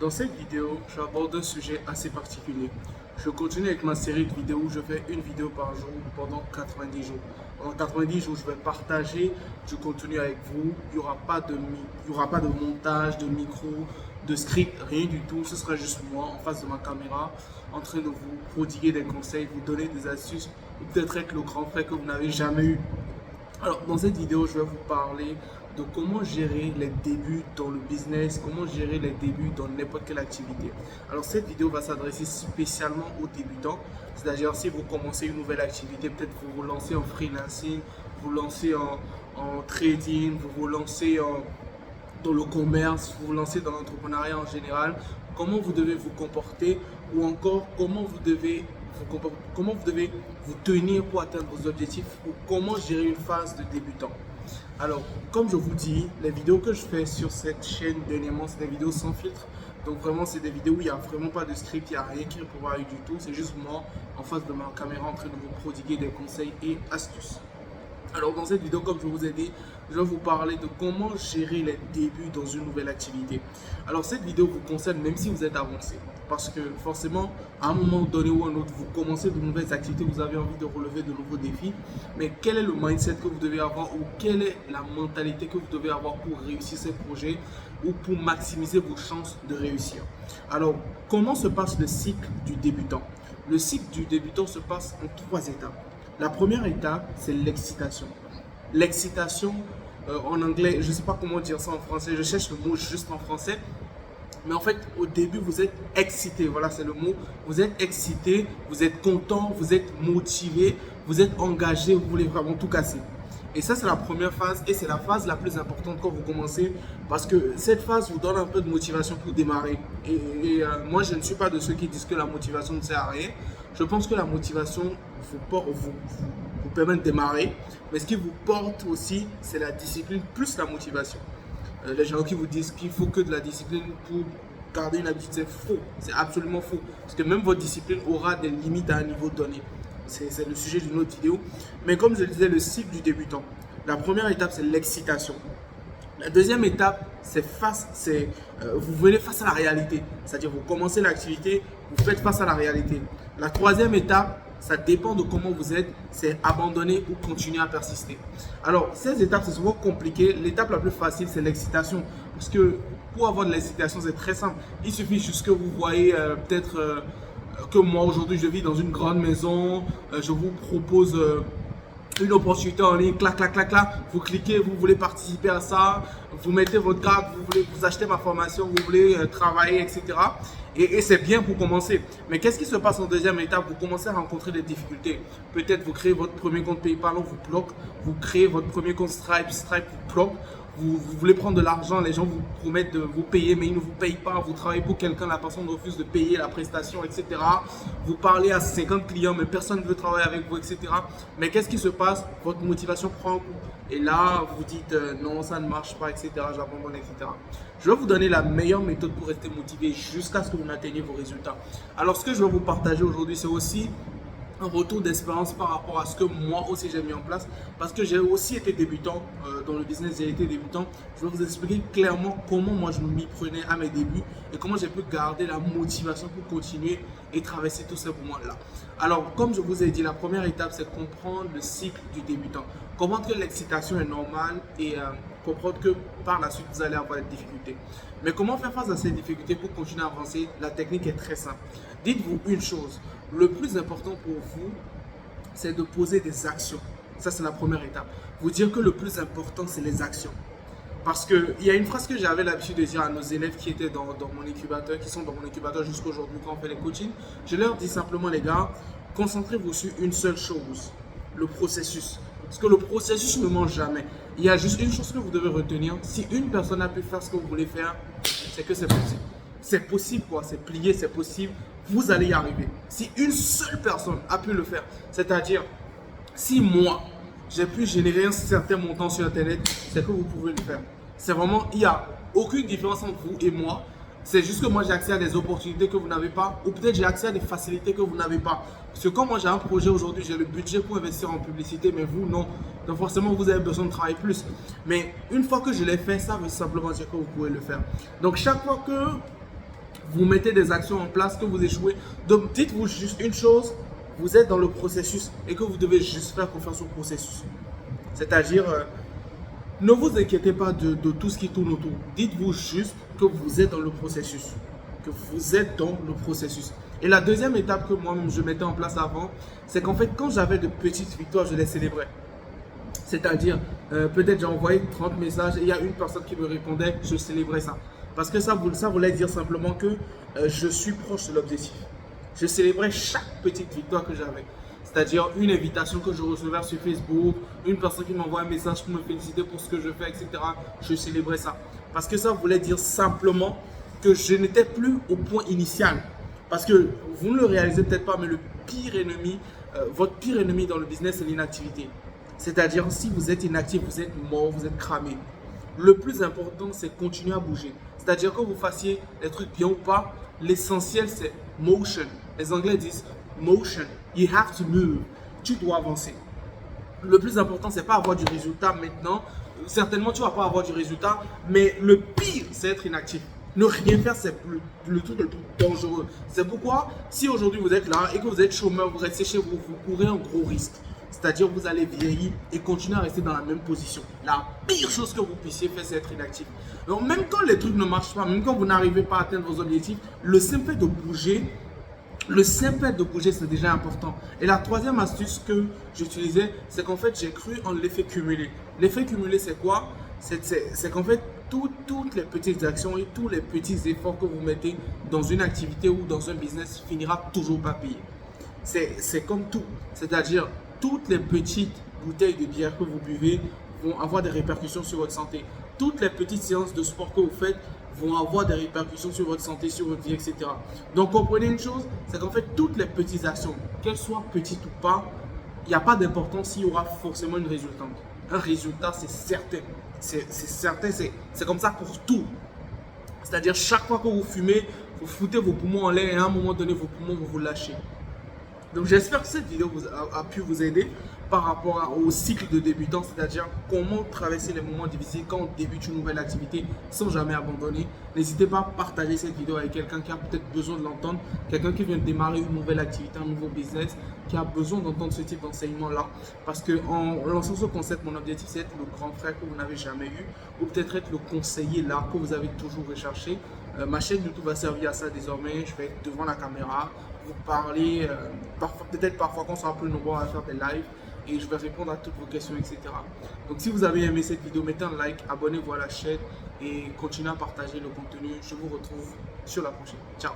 Dans cette vidéo, j'aborde un sujet assez particulier. Je continue avec ma série de vidéos où je fais une vidéo par jour pendant 90 jours. Pendant 90 jours, je vais partager du contenu avec vous. Il n'y aura pas de montage, de micro, de script, rien du tout. Ce sera juste moi en face de ma caméra en train de vous prodiguer des conseils, vous donner des astuces ou peut-être être le grand frère que vous n'avez jamais eu. Alors, dans cette vidéo, je vais vous parler de comment gérer les débuts dans le business, comment gérer les débuts dans n'importe quelle activité. Alors, cette vidéo va s'adresser spécialement aux débutants, c'est-à-dire si vous commencez une nouvelle activité, peut-être vous vous lancez en freelancing, vous lancez en trading, vous vous lancez dans le commerce, vous vous lancez dans l'entrepreneuriat en général, comment vous devez vous comporter ou encore comment vous devez vous tenir pour atteindre vos objectifs ou comment gérer une phase de débutant. Alors, comme je vous dis, les vidéos que je fais sur cette chaîne dernièrement, c'est des vidéos sans filtre. Donc vraiment, c'est des vidéos où il n'y a vraiment pas de script, il n'y a rien qui est préparé du tout. C'est juste moi en face de ma caméra en train de vous prodiguer des conseils et astuces. Alors dans cette vidéo, comme je vous ai dit, je vais vous parler de comment gérer les débuts dans une nouvelle activité. Alors cette vidéo vous concerne même si vous êtes avancé. Parce que forcément, à un moment donné ou un autre, vous commencez de nouvelles activités, vous avez envie de relever de nouveaux défis. Mais quel est le mindset que vous devez avoir ou quelle est la mentalité que vous devez avoir pour réussir ces projets ou pour maximiser vos chances de réussir. Alors, comment se passe le cycle du débutant? Le cycle du débutant se passe en 3 étapes. La première étape, c'est l'excitation. L'excitation, en anglais, je ne sais pas comment dire ça en français, je cherche le mot juste en français. Mais en fait, au début, vous êtes excité, voilà, c'est le mot. Vous êtes excité, vous êtes content, vous êtes motivé, vous êtes engagé, vous voulez vraiment tout casser. Et ça, c'est la première phase et c'est la phase la plus importante quand vous commencez parce que cette phase vous donne un peu de motivation pour démarrer. Moi, je ne suis pas de ceux qui disent que la motivation ne sert à rien. Je pense que la motivation vous permet de démarrer, mais ce qui vous porte aussi, c'est la discipline plus la motivation. Les gens qui vous disent qu'il faut que de la discipline pour garder une habitude, c'est faux. C'est absolument faux. Parce que même votre discipline aura des limites à un niveau donné. C'est le sujet d'une autre vidéo. Mais comme je le disais, le cycle du débutant. La première étape, c'est l'excitation. La deuxième étape, vous venez face à la réalité. C'est-à-dire, vous commencez l'activité, vous faites face à la réalité. La troisième étape, ça dépend de comment vous êtes, c'est abandonner ou continuer à persister. Alors, ces étapes, c'est souvent compliqué. L'étape la plus facile, c'est l'excitation. Parce que pour avoir de l'excitation, c'est très simple. Il suffit juste que vous voyez peut-être que moi, aujourd'hui, je vis dans une grande maison. Je vous propose une opportunité en ligne, clac, clac, clac, clac. Vous cliquez, vous voulez participer à ça. Vous mettez votre carte, vous voulez vous acheter ma formation, vous voulez travailler, etc. Et c'est bien pour commencer. Mais qu'est-ce qui se passe en deuxième étape? Vous commencez à rencontrer des difficultés. Peut-être vous créez votre premier compte PayPal, on vous bloque. Vous créez votre premier compte Stripe, Stripe vous bloque. Vous voulez prendre de l'argent, les gens vous promettent de vous payer, mais ils ne vous payent pas. Vous travaillez pour quelqu'un, la personne refuse de payer la prestation, etc. Vous parlez à 50 clients, mais personne ne veut travailler avec vous, etc. Mais qu'est-ce qui se passe? Votre motivation prend un coup. Et là, vous dites non, ça ne marche pas, etc. J'abandonne, etc. Je vais vous donner la meilleure méthode pour rester motivé jusqu'à ce que vous n'atteigniez vos résultats. Alors, ce que je vais vous partager aujourd'hui, c'est aussi un retour d'expérience par rapport à ce que moi aussi j'ai mis en place parce que j'ai aussi été débutant dans le business, j'ai été débutant. Je vais vous expliquer clairement comment moi je m'y prenais à mes débuts et comment j'ai pu garder la motivation pour continuer et traverser tous ces moments-là. Alors, comme je vous ai dit, la première étape, c'est comprendre le cycle du débutant. Comprendre que l'excitation est normale et comprendre que par la suite, vous allez avoir des difficultés. Mais comment faire face à ces difficultés pour continuer à avancer? La technique est très simple. Dites-vous une chose, le plus important pour vous, c'est de poser des actions. Ça, c'est la première étape. Vous dire que le plus important, c'est les actions. Parce qu'il y a une phrase que j'avais l'habitude de dire à nos élèves qui étaient dans mon incubateur, qui sont dans mon incubateur jusqu'à aujourd'hui quand on fait les coachings. Je leur dis simplement, les gars, concentrez-vous sur une seule chose, le processus. Parce que le processus ne mange jamais. Il y a juste une chose que vous devez retenir. Si une personne a pu faire ce que vous voulez faire, c'est que c'est possible. C'est possible quoi, c'est plié, c'est possible. Vous allez y arriver. Si une seule personne a pu le faire, c'est-à-dire si moi, j'ai pu générer un certain montant sur Internet, c'est que vous pouvez le faire. C'est vraiment, il n'y a aucune différence entre vous et moi. C'est juste que moi, j'ai accès à des opportunités que vous n'avez pas ou peut-être j'ai accès à des facilités que vous n'avez pas. Parce que quand moi, j'ai un projet aujourd'hui, j'ai le budget pour investir en publicité, mais vous, non. Donc forcément, vous avez besoin de travailler plus. Mais une fois que je l'ai fait, ça veut simplement dire que vous pouvez le faire. Donc chaque fois que vous mettez des actions en place, que vous échouez. Donc dites-vous juste une chose, vous êtes dans le processus et que vous devez juste faire confiance au processus. C'est-à-dire, ne vous inquiétez pas de tout ce qui tourne autour. Dites-vous juste que vous êtes dans le processus. Que vous êtes dans le processus. Et la deuxième étape que moi-même je mettais en place avant, c'est qu'en fait, quand j'avais de petites victoires, je les célébrais. C'est-à-dire, peut-être j'ai envoyé 30 messages et il y a une personne qui me répondait, je célébrais ça. Parce que ça voulait dire simplement que je suis proche de l'objectif. Je célébrais chaque petite victoire que j'avais. C'est-à-dire une invitation que je recevais sur Facebook, une personne qui m'envoie un message pour me féliciter pour ce que je fais, etc. Je célébrais ça. Parce que ça voulait dire simplement que je n'étais plus au point initial. Parce que vous ne le réalisez peut-être pas, mais le pire ennemi, votre pire ennemi dans le business, c'est l'inactivité. C'est-à-dire, si vous êtes inactif, vous êtes mort, vous êtes cramé. Le plus important, c'est continuer à bouger. C'est-à-dire que vous fassiez les trucs bien ou pas, l'essentiel, c'est motion. Les Anglais disent motion. You have to move. Tu dois avancer. Le plus important, c'est pas avoir du résultat maintenant. Certainement, tu vas pas avoir du résultat, mais le pire, c'est être inactif. Ne rien faire, c'est le truc le plus dangereux. C'est pourquoi, si aujourd'hui vous êtes là et que vous êtes chômeur, vous restez chez vous, vous courez un gros risque. C'est-à-dire que vous allez vieillir et continuer à rester dans la même position. La pire chose que vous puissiez faire, c'est être inactif. Donc, même quand les trucs ne marchent pas, même quand vous n'arrivez pas à atteindre vos objectifs, le simple fait de bouger, c'est déjà important. Et la troisième astuce que j'utilisais, c'est qu'en fait, j'ai cru en l'effet cumulé. L'effet cumulé, c'est quoi? C'est qu'en fait, toutes les petites actions et tous les petits efforts que vous mettez dans une activité ou dans un business finira toujours par payer. C'est comme tout. C'est-à-dire, toutes les petites bouteilles de bière que vous buvez vont avoir des répercussions sur votre santé. Toutes les petites séances de sport que vous faites vont avoir des répercussions sur votre santé, sur votre vie, etc. Donc, comprenez une chose, c'est qu'en fait, toutes les petites actions, qu'elles soient petites ou pas, il n'y a pas d'importance s'il y aura forcément une résultante. Un résultat, c'est certain. C'est certain, c'est comme ça pour tout. C'est-à-dire, chaque fois que vous fumez, vous foutez vos poumons en l'air et à un moment donné, vos poumons vont vous lâcher. Donc j'espère que cette vidéo a pu vous aider par rapport au cycle de débutant, c'est-à-dire comment traverser les moments difficiles quand on débute une nouvelle activité sans jamais abandonner. N'hésitez pas à partager cette vidéo avec quelqu'un qui a peut-être besoin de l'entendre, quelqu'un qui vient de démarrer une nouvelle activité, un nouveau business, qui a besoin d'entendre ce type d'enseignement-là. Parce qu'en lançant ce concept, mon objectif c'est être le grand frère que vous n'avez jamais eu ou peut-être être le conseiller là que vous avez toujours recherché. Ma chaîne YouTube va servir à ça désormais. Je vais être devant la caméra, vous parler, peut-être parfois quand on sera plus nombreux à faire des lives et je vais répondre à toutes vos questions, etc. Donc si vous avez aimé cette vidéo, mettez un like, abonnez-vous à la chaîne et continuez à partager le contenu. Je vous retrouve sur la prochaine. Ciao!